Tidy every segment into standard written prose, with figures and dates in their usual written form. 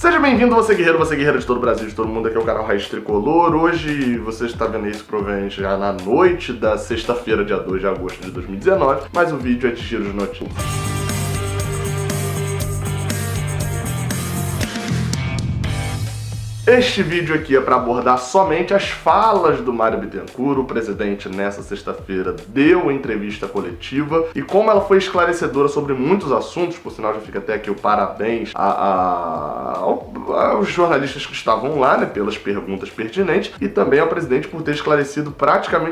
Seja bem-vindo, você guerreira de todo o Brasil, de todo mundo, aqui é o canal Raiz Tricolor. Hoje você está vendo isso provavelmente já na noite da sexta-feira, dia 2 de agosto de 2019, mas o vídeo é de giro de notícias. Este vídeo aqui é para abordar somente as falas do Mário Bittencourt. O presidente, nessa sexta-feira, deu entrevista coletiva e como ela foi esclarecedora sobre muitos assuntos, por sinal já fica até aqui o parabéns aos jornalistas que estavam lá, né, pelas perguntas pertinentes, e também ao presidente por ter esclarecido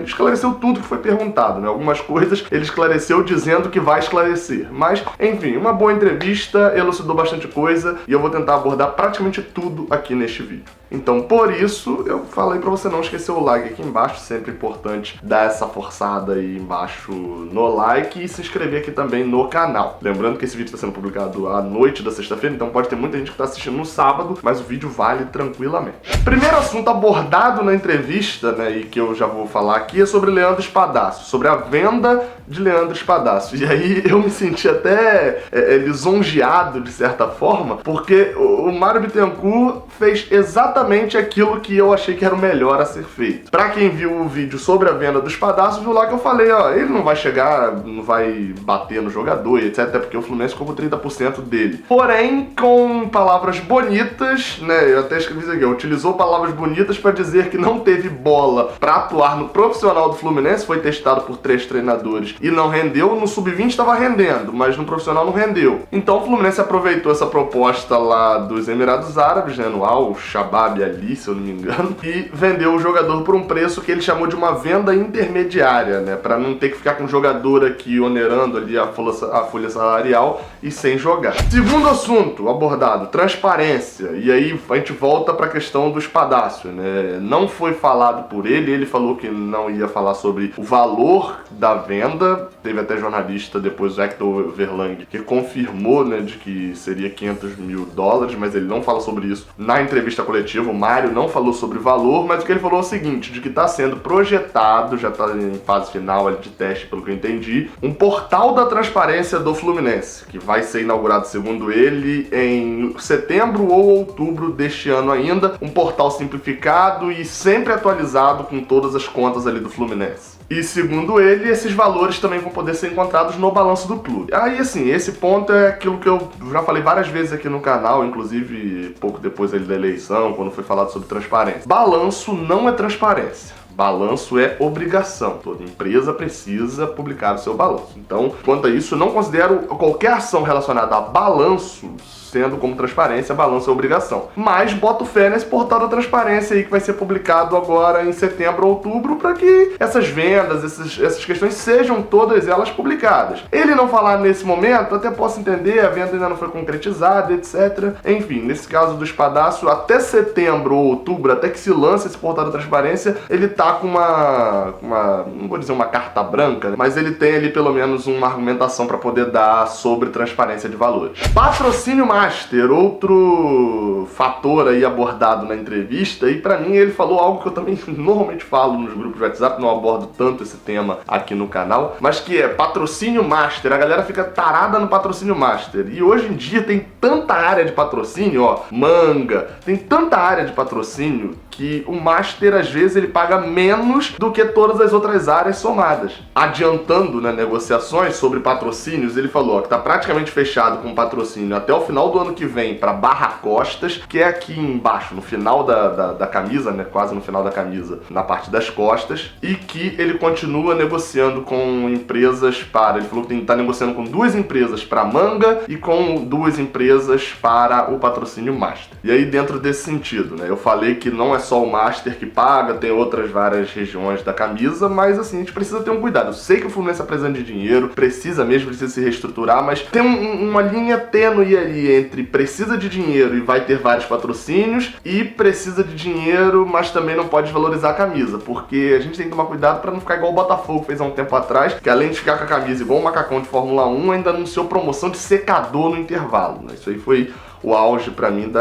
esclareceu tudo que foi perguntado, né? Algumas coisas ele esclareceu dizendo que vai esclarecer, mas, enfim, uma boa entrevista, elucidou bastante coisa e eu vou tentar abordar praticamente tudo aqui neste vídeo. Então, por isso, eu falei pra você não esquecer o like aqui embaixo, sempre importante dar essa forçada aí embaixo no like e se inscrever aqui também no canal. Lembrando que esse vídeo está sendo publicado à noite da sexta-feira, então pode ter muita gente que está assistindo no sábado, mas o vídeo vale tranquilamente. Primeiro assunto abordado na entrevista, né, e que eu já vou falar aqui, é sobre Leandro Espadácio, sobre a venda de Leandro Espadácio. E aí eu me senti até lisonjeado, de certa forma, porque o Mário Bittencourt fez exatamente aquilo que eu achei que era o melhor a ser feito. Pra quem viu o vídeo sobre a venda do Espadácio, viu lá que eu falei, ó, ele não vai chegar, não vai bater no jogador e etc, até porque o Fluminense comprou 30% dele. Porém, com palavras bonitas, né, eu até escrevi isso aqui, utilizou palavras bonitas pra dizer que não teve bola pra atuar no profissional do Fluminense, foi testado por 3 treinadores e não rendeu, no sub-20 estava rendendo, mas no profissional não rendeu. Então o Fluminense aproveitou essa proposta lá dos Emirados Árabes, né, no Al Shabab Ali, se eu não me engano, e vendeu o jogador por um preço que ele chamou de uma venda intermediária, né, para não ter que ficar com o jogador aqui onerando ali a folha salarial e sem jogar. Segundo assunto abordado, transparência, e aí a gente volta para a questão do Espadácio, né, não foi falado por ele, ele falou que não ia falar sobre o valor da venda. Teve até jornalista depois, o Hector Verlang, que confirmou, né, de que seria 500 mil dólares, mas ele não fala sobre isso na entrevista coletiva. O Mário não falou sobre valor, mas o que ele falou é o seguinte, de que está sendo projetado, já está em fase final ali de teste, pelo que eu entendi, um portal da transparência do Fluminense, que vai ser inaugurado, segundo ele, em setembro ou outubro deste ano ainda, um portal simplificado e sempre atualizado com todas as contas ali do Fluminense. E segundo ele, esses valores também vão poder ser encontrados no balanço do clube. Aí assim, esse ponto é aquilo que eu já falei várias vezes aqui no canal, inclusive pouco depois ali da eleição, quando foi falado sobre transparência. Balanço não é transparência. Balanço é obrigação. Toda empresa precisa publicar o seu balanço. Então, quanto a isso, eu não considero qualquer ação relacionada a balanço sendo como transparência, balanço é obrigação. Mas boto fé nesse portal da transparência aí que vai ser publicado agora em setembro ou outubro para que essas vendas, essas questões sejam todas elas publicadas. Ele não falar nesse momento, até posso entender, a venda ainda não foi concretizada, etc. Enfim, nesse caso do Espadácio, até setembro ou outubro, até que se lance esse portal da transparência, ele tá com não vou dizer uma carta branca, mas ele tem ali pelo menos uma argumentação para poder dar sobre transparência de valores. Patrocínio Master, outro fator aí abordado na entrevista, e pra mim ele falou algo que eu também normalmente falo nos grupos de WhatsApp, não abordo tanto esse tema aqui no canal, mas que é patrocínio Master. A galera fica tarada no patrocínio Master, e hoje em dia tem tanta área de patrocínio, ó, manga, tem tanta área de patrocínio que o Master, às vezes, ele paga menos do que todas as outras áreas somadas. Adiantando, né, negociações sobre patrocínios, ele falou ó, que tá praticamente fechado com patrocínio até o final do ano que vem para Barra Costas, que é aqui embaixo, no final da camisa, né, quase no final da camisa, na parte das costas, e que ele continua negociando com empresas ele falou que tá negociando com 2 empresas para manga e com 2 empresas para o patrocínio Master. E aí, dentro desse sentido, né, eu falei que não é só o Master que paga, tem outras várias regiões da camisa, mas assim, a gente precisa ter um cuidado. Eu sei que o Fluminense está precisando de dinheiro, precisa se reestruturar, mas tem uma linha tênue ali entre precisa de dinheiro e vai ter vários patrocínios e precisa de dinheiro, mas também não pode valorizar a camisa, porque a gente tem que tomar cuidado para não ficar igual o Botafogo fez há um tempo atrás, que além de ficar com a camisa igual um macacão de Fórmula 1, ainda anunciou promoção de secador no intervalo, né? Isso aí foi o auge pra mim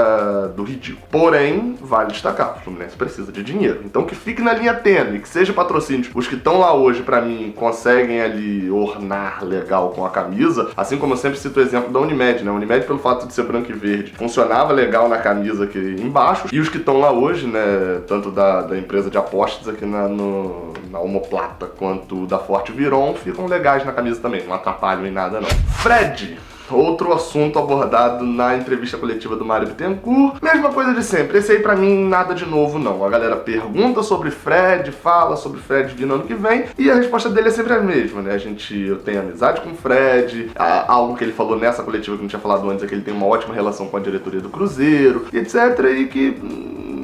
do ridículo. Porém, vale destacar, o Fluminense precisa de dinheiro. Então que fique na linha tênue, que seja patrocínio. Os que estão lá hoje, pra mim, conseguem ali ornar legal com a camisa, assim como eu sempre cito o exemplo da Unimed, né? A Unimed, pelo fato de ser branco e verde, funcionava legal na camisa aqui embaixo, e os que estão lá hoje, né, tanto da empresa de apostas aqui na Omoplata, quanto da Forte Viron, ficam legais na camisa também, não atrapalham em nada não. Fred! Outro assunto abordado na entrevista coletiva do Mário Bittencourt, mesma coisa de sempre, esse aí pra mim nada de novo não. A galera pergunta sobre Fred, fala sobre Fred vindo ano que vem, e a resposta dele é sempre a mesma, né? Eu tenho amizade com o Fred, algo que ele falou nessa coletiva que não tinha falado antes é que ele tem uma ótima relação com a diretoria do Cruzeiro, etc, e que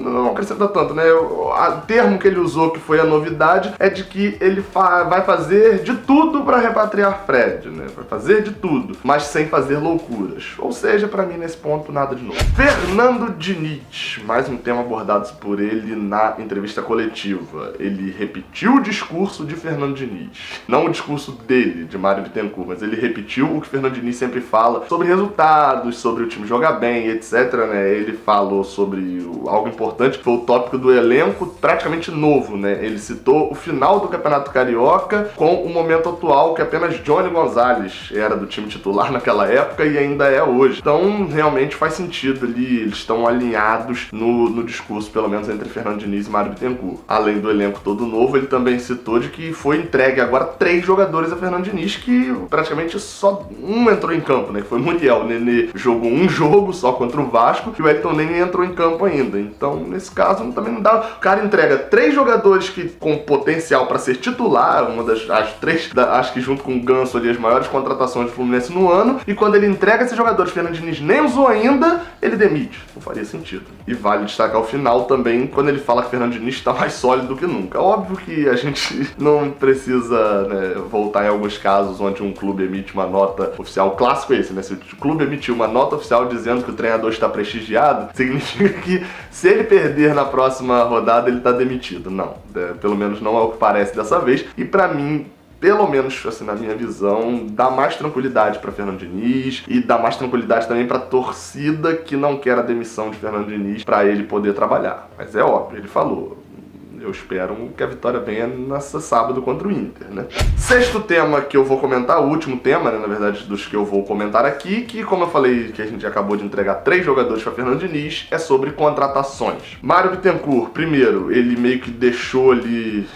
não acrescenta tanto, né? O termo que ele usou, que foi a novidade, é de que ele vai fazer de tudo pra repatriar Fred, né? Vai fazer de tudo, mas sem fazer loucuras. Ou seja, pra mim, nesse ponto, nada de novo. Fernando Diniz, mais um tema abordado por ele na entrevista coletiva. Ele repetiu o discurso de Fernando Diniz. Não o discurso dele, de Mário Bittencourt, mas ele repetiu o que Fernando Diniz sempre fala sobre resultados, sobre o time jogar bem, etc, né? Ele falou sobre algo importante, que foi o tópico do elenco praticamente novo, né? Ele citou o final do Campeonato Carioca com o momento atual, que apenas Johnny Gonzalez era do time titular naquela época e ainda é hoje. Então, realmente faz sentido ali, eles estão alinhados no discurso, pelo menos entre Fernando Diniz e Mário Bittencourt. Além do elenco todo novo, ele também citou de que foi entregue agora 3 jogadores a Fernando Diniz, que praticamente só um entrou em campo, né? Que foi o Muriel. O Nenê jogou um jogo só contra o Vasco e o Wellington nem entrou em campo ainda. Então, nesse caso, também não dá. O cara entrega 3 jogadores com potencial para ser titular, as 3, acho que junto com o Ganso ali, as maiores contratações do Fluminense no ano, e quando ele entrega esses jogadores, Fernando Diniz nem usou ainda, ele demite. Não faria sentido. E vale destacar o final também, quando ele fala que Fernando Diniz está mais sólido do que nunca. Óbvio que a gente não precisa, né, voltar em alguns casos onde um clube emite uma nota oficial. O clássico é esse, né? Se o clube emitiu uma nota oficial dizendo que o treinador está prestigiado, significa que se ele perder na próxima rodada, ele tá demitido. Não, pelo menos não é o que parece dessa vez. E pra mim, pelo menos assim, na minha visão, dá mais tranquilidade para Fernando Diniz e dá mais tranquilidade também para a torcida que não quer a demissão de Fernando Diniz para ele poder trabalhar. Mas é óbvio, ele falou: eu espero que a vitória venha nesse sábado contra o Inter, né? Sexto tema que eu vou comentar, o último tema, né, na verdade, dos que eu vou comentar aqui, que, como eu falei, que a gente acabou de entregar 3 jogadores para Fernando Diniz, é sobre contratações. Mário Bittencourt, primeiro, ele meio que deixou ali...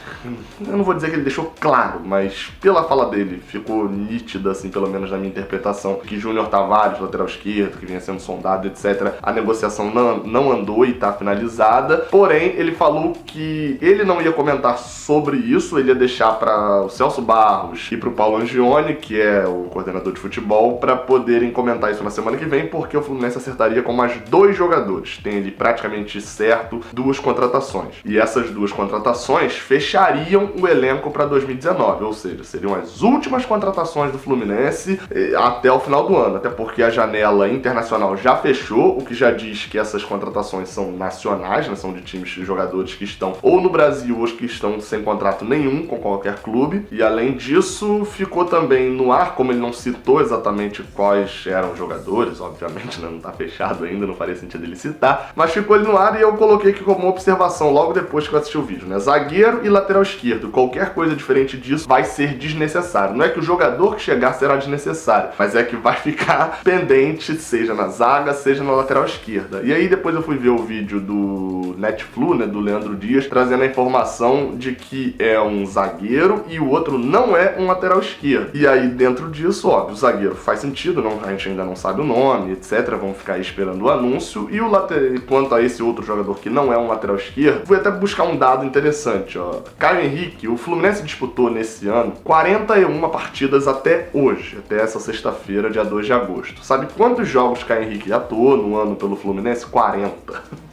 Eu não vou dizer que ele deixou claro, mas pela fala dele, ficou nítida, assim, pelo menos na minha interpretação, que Júnior Tavares, lateral esquerdo, que vinha sendo sondado, etc., a negociação não andou e está finalizada, porém, ele falou que ele não ia comentar sobre isso, ele ia deixar para o Celso Barros e para o Paulo Angione, que é o coordenador de futebol, para poderem comentar isso na semana que vem, porque o Fluminense acertaria com mais 2 jogadores. Tem ali praticamente certo 2 contratações. E essas 2 contratações fechariam o elenco para 2019, ou seja, seriam as últimas contratações do Fluminense até o final do ano, até porque a janela internacional já fechou, o que já diz que essas contratações são nacionais, né, são de times de jogadores que estão ou no Brasil os que estão sem contrato nenhum com qualquer clube, e além disso ficou também no ar, como ele não citou exatamente quais eram os jogadores, obviamente, né, não tá fechado ainda, não faria sentido ele citar, mas ficou ali no ar e eu coloquei aqui como uma observação logo depois que eu assisti o vídeo, né? Zagueiro e lateral esquerdo, qualquer coisa diferente disso vai ser desnecessário. Não é que o jogador que chegar será desnecessário, mas é que vai ficar pendente, seja na zaga, seja na lateral esquerda. E aí depois eu fui ver o vídeo do Netflu, né, do Leandro Dias, trazendo a informação de que é um zagueiro e o outro não é um lateral esquerdo. E aí dentro disso, óbvio, o zagueiro faz sentido, não, a gente ainda não sabe o nome, etc, vamos ficar aí esperando o anúncio. E quanto a esse outro jogador que não é um lateral esquerdo, fui até buscar um dado interessante, ó. Caio Henrique, o Fluminense disputou nesse ano 41 partidas até hoje, até essa sexta-feira, dia 2 de agosto. Sabe quantos jogos Caio Henrique atuou no ano pelo Fluminense? 40.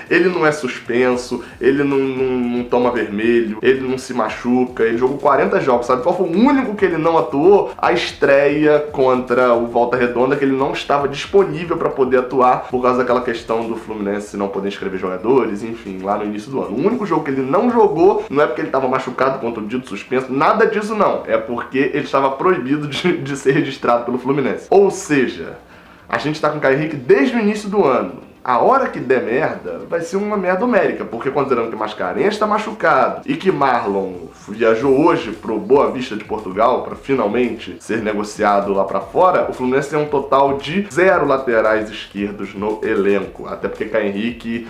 Ele não é suspenso, ele não toma vermelho, ele não se machuca, ele jogou 40 jogos, sabe qual foi o único que ele não atuou? A estreia contra o Volta Redonda, que ele não estava disponível para poder atuar por causa daquela questão do Fluminense não poder inscrever jogadores, enfim, lá no início do ano. O único jogo que ele não jogou não é porque ele estava machucado contra o dito suspenso, nada disso não, é porque ele estava proibido de ser registrado pelo Fluminense. Ou seja, A gente tá com o Caio Henrique desde o início do ano. A hora que der merda, vai ser uma merda homérica, porque considerando que Mascarenhas está machucado e que Marlon viajou hoje pro Boa Vista de Portugal para finalmente ser negociado lá para fora, o Fluminense tem um total de 0 laterais esquerdos no elenco, até porque Caio Henrique,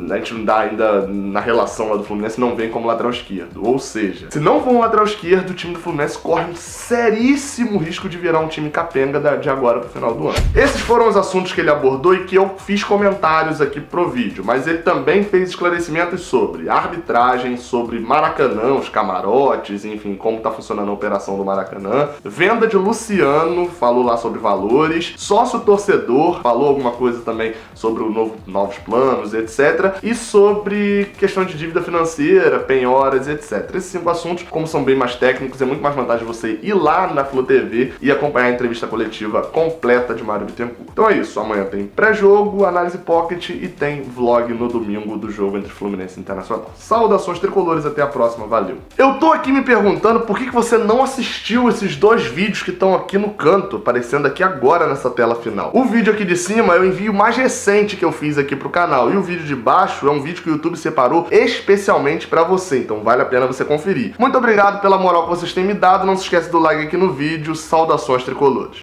a gente não dá ainda na relação lá do Fluminense, não vem como lateral esquerdo. Ou seja, se não for um lateral esquerdo, o time do Fluminense corre um seríssimo risco de virar um time capenga de agora pro final do ano. Esses foram os assuntos que ele abordou e que eu fiz comentários aqui pro vídeo, mas ele também fez esclarecimentos sobre arbitragem, sobre Maracanã, os camarotes, enfim, como tá funcionando a operação do Maracanã, venda de Luciano, falou lá sobre valores, sócio-torcedor, falou alguma coisa também sobre novos planos, etc. E sobre questão de dívida financeira, penhoras, etc. Esses 5 assuntos, como são bem mais técnicos, é muito mais vantagem você ir lá na Flu TV e acompanhar a entrevista coletiva completa de Mário Bittencourt. Então é isso, amanhã tem pré-jogo, análise pocket e tem vlog no domingo do jogo entre Fluminense e Internacional. Saudações tricolores, até a próxima, valeu. Eu tô aqui me perguntando por que você não assistiu esses 2 vídeos que estão aqui no canto, aparecendo aqui agora nessa tela final. O vídeo aqui de cima é o envio mais recente que eu fiz aqui pro canal, e o vídeo de baixo é um vídeo que o YouTube separou especialmente pra você, então vale a pena você conferir. Muito obrigado pela moral que vocês têm me dado, não se esquece do like aqui no vídeo, saudações tricolores.